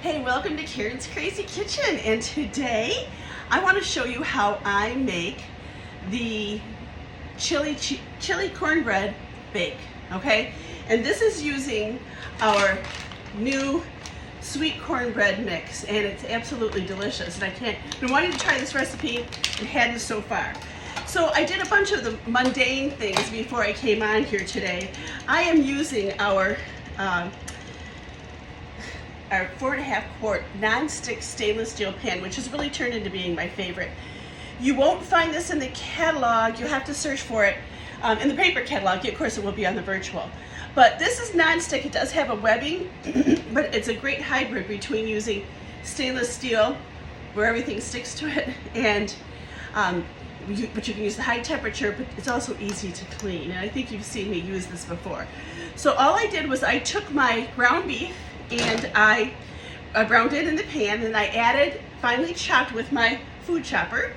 Hey, welcome to Karen's Crazy Kitchen, and today I want to show you how I make the chili cornbread bake, okay? And this is using our new sweet cornbread mix, and it's absolutely delicious. And I've been wanting to try this recipe and hadn't so far. So I did a bunch of the mundane things before I came on here today. I am using our 4.5 quart non-stick stainless steel pan, which has really turned into being my favorite. You won't find this in the catalog. You'll have to search for it in the paper catalog. Of course, it will be on the virtual. But this is non-stick. It does have a webbing, but it's a great hybrid between using stainless steel, where everything sticks to it, and but you can use the high temperature, but it's also easy to clean. And I think you've seen me use this before. So all I did was I took my ground beef and I browned it in the pan, and I added, finely chopped with my food chopper,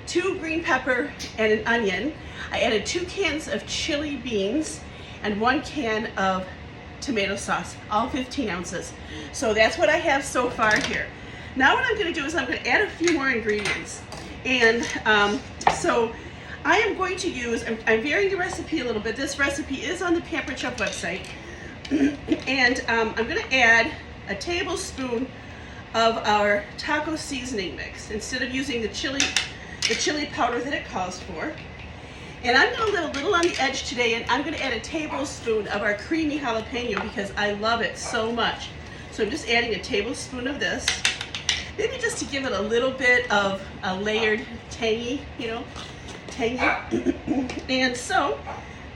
2 green pepper and an onion. I added 2 cans of chili beans and 1 can of tomato sauce, all 15 ounces. So that's what I have so far here. Now what I'm going to do is I'm going to add a few more ingredients. And so I am going to use, I'm varying the recipe a little bit. This recipe is on the Pampered Chef website. And I'm going to add a tablespoon of our taco seasoning mix instead of using the chili powder that it calls for. And I'm going to leave a little on the edge today, and I'm going to add a tablespoon of our creamy jalapeno because I love it so much. So I'm just adding a tablespoon of this, maybe just to give it a little bit of a layered tangy.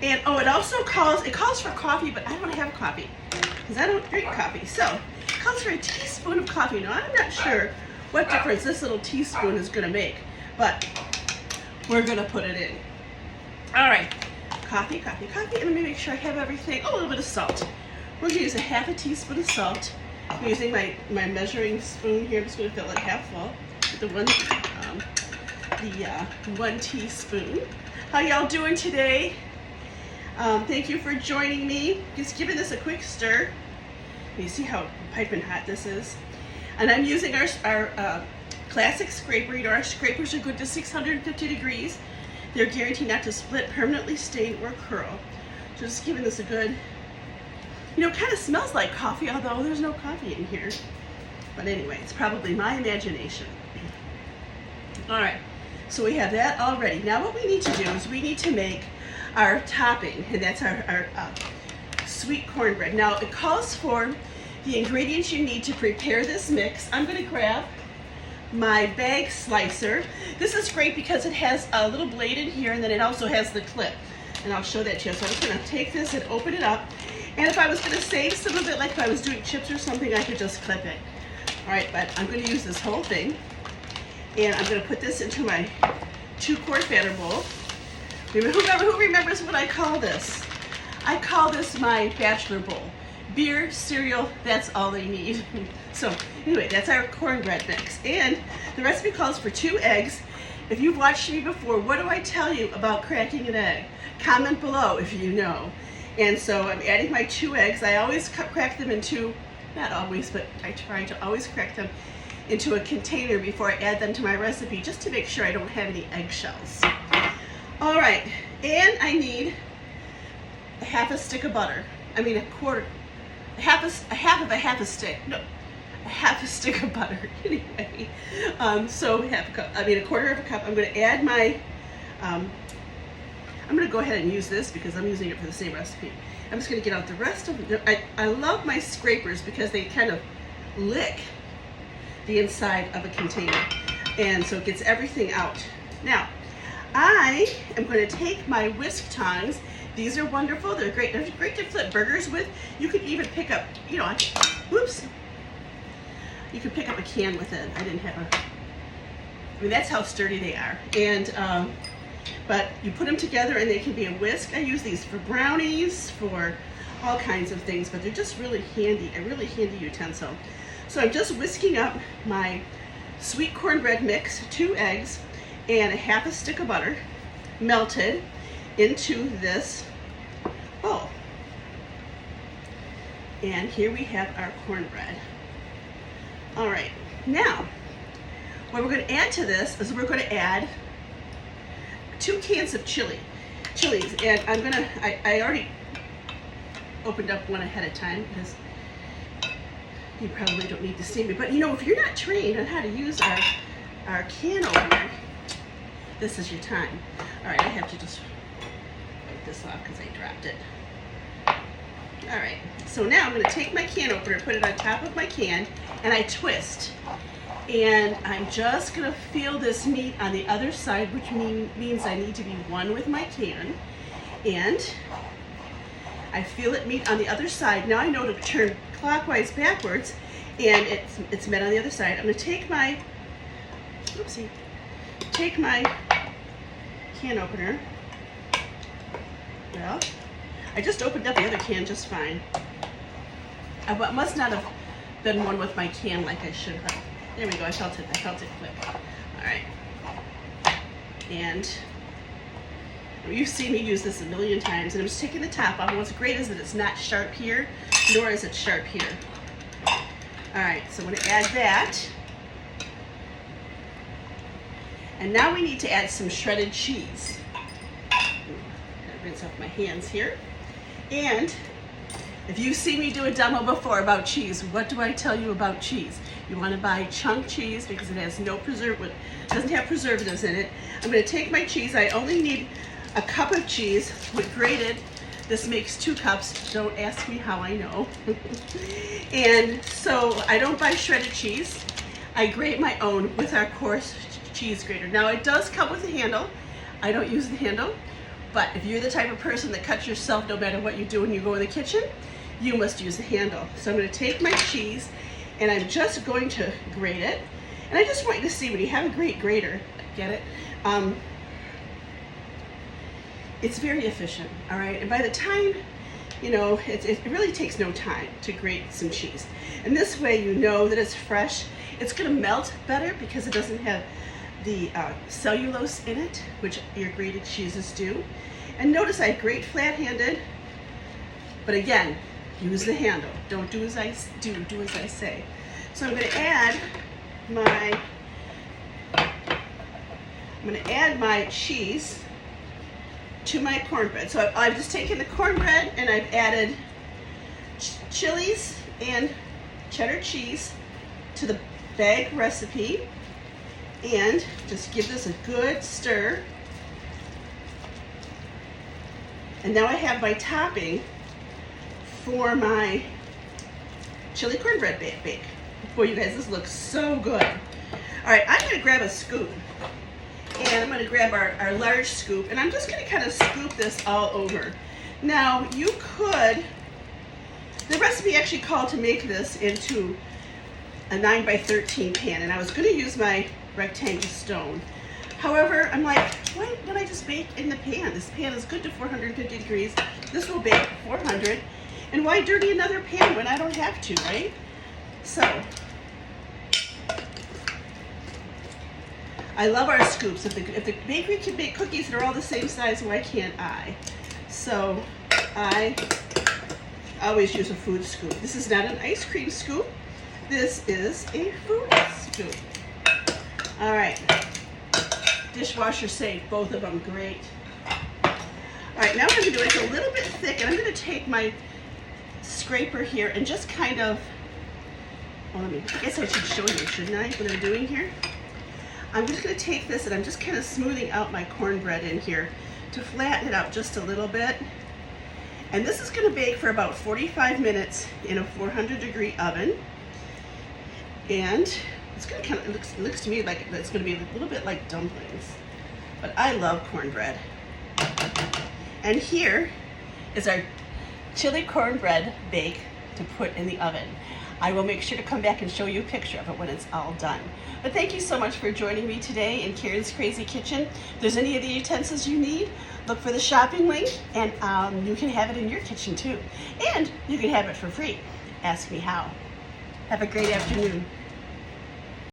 And oh, it also calls for coffee, but I don't have coffee because I don't drink coffee. So it calls for a teaspoon of coffee. Now I'm not sure what difference this little teaspoon is going to make, but we're going to put it in. All right, coffee. And let me make sure I have everything. Oh, a little bit of salt. We're going to use a half a teaspoon of salt. I'm using my measuring spoon here. I'm just going to fill it half full with the 1 teaspoon. How y'all doing today? Thank you for joining me. Just giving this a quick stir. You see how piping hot this is? And I'm using our classic scraper. You know, our scrapers are good to 650 degrees. They're guaranteed not to split, permanently stain, or curl. So just giving this a good, it kind of smells like coffee, although there's no coffee in here. But anyway, it's probably my imagination. All right, so we have that all ready. Now what we need to do is we need to make our topping, and that's our sweet cornbread. Now it calls for the ingredients you need to prepare this mix. I'm going to grab my bag slicer. This is great because it has a little blade in here, and then it also has the clip, and I'll show that to you. So I'm just going to take this and open it up, and if I was going to save some of it, like if I was doing chips or something, I could just clip it. All right, but I'm going to use this whole thing, and I'm going to put this into my 2-quart batter bowl. Who remembers what I call this? I call this my bachelor bowl. Beer, cereal, that's all they need. So anyway, that's our cornbread mix. And the recipe calls for 2 eggs. If you've watched me before, what do I tell you about cracking an egg? Comment below if you know. And so I'm adding my 2 eggs. I always crack them into, not always, but I try to always crack them into a container before I add them to my recipe, just to make sure I don't have any eggshells. All right, and I need a half a stick of butter. I mean a half a stick of butter. Anyway, so a quarter of a cup. I'm going to add my. I'm going to go ahead and use this because I'm using it for the same recipe. I'm just going to get out the rest of them. I love my scrapers because they kind of lick the inside of a container, and so it gets everything out. Now, I am going to take my whisk tongs. These are wonderful. They're great. They're great to flip burgers with. You could even pick up, you could pick up a can with it. That's how sturdy they are. And, but you put them together and they can be a whisk. I use these for brownies, for all kinds of things, but they're just really handy, a really handy utensil. So I'm just whisking up my sweet cornbread mix, 2 eggs, and a half a stick of butter melted into this bowl. And here we have our cornbread. All right, now what we're going to add to this is we're going to add 2 cans of chilies, and I already opened up one ahead of time because you probably don't need to see me, but you know, if you're not trained on how to use our can opener, this is your time. All right, I have to just wipe this off because I dropped it. All right, so now I'm going to take my can opener, put it on top of my can, and I twist. And I'm just going to feel this meat on the other side, which means I need to be one with my can. And I feel it meet on the other side. Now I know to turn clockwise backwards, and it's met on the other side. I'm going to take my can opener. Well, I just opened up the other can just fine. I must not have been one with my can like I should have. There we go, I felt it click. All right. And you've seen me use this a million times, and I'm just taking the top off. And what's great is that it's not sharp here, nor is it sharp here. All right, so I'm gonna add that. And now we need to add some shredded cheese. Gotta rinse off my hands here. And if you've seen me do a demo before about cheese, what do I tell you about cheese? You want to buy chunk cheese because it has no doesn't have preservatives in it. I'm going to take my cheese. I only need a cup of cheese with grated. This makes 2 cups. Don't ask me how I know. And so I don't buy shredded cheese. I grate my own with our coarse cheese grater. Now it does come with a handle. I don't use the handle, but if you're the type of person that cuts yourself no matter what you do when you go in the kitchen, you must use a handle. So I'm going to take my cheese and I'm just going to grate it. And I just want you to see, when you have a great grater, get it? It's very efficient, all right? And by the time, you know, it really takes no time to grate some cheese. And this way you know that it's fresh. It's gonna melt better because it doesn't have the cellulose in it, which your grated cheeses do. And notice I grate flat-handed, but again, use the handle. Don't do as I do as I say. So I'm going to add my cheese to my cornbread. So I've just taken the cornbread and I've added chilies and cheddar cheese to the bag recipe, and just give this a good stir. And now I have my topping for my chili cornbread bake. Boy, you guys, this looks so good. All right, I'm gonna grab a scoop, and I'm gonna grab our large scoop, and I'm just gonna kind of scoop this all over. Now, you could, the recipe actually called to make this into a 9x13 pan, and I was gonna use my rectangle stone. However, I'm like, why don't I just bake in the pan? This pan is good to 450 degrees. This will bake 400. And why dirty another pan when I don't have to, right? So, I love our scoops. If the bakery can bake cookies that are all the same size, why can't I? So, I always use a food scoop. This is not an ice cream scoop. This is a food scoop. All right. Dishwasher safe, both of them, great. All right, now what I'm gonna do, it's a little bit thick, and I'm gonna take my scraper here and just kind of, well, I guess I should show you, shouldn't I, what I'm doing here? I'm just gonna take this and I'm just kind of smoothing out my cornbread in here to flatten it out just a little bit. And this is gonna bake for about 45 minutes in a 400-degree oven. And it's gonna kind of, it looks to me like it's gonna be a little bit like dumplings, but I love cornbread. And here is our chili cornbread bake to put in the oven. I will make sure to come back and show you a picture of it when it's all done. But thank you so much for joining me today in Karen's Crazy Kitchen. If there's any of the utensils you need, look for the shopping link, and you can have it in your kitchen too. And you can have it for free. Ask me how. Have a great afternoon.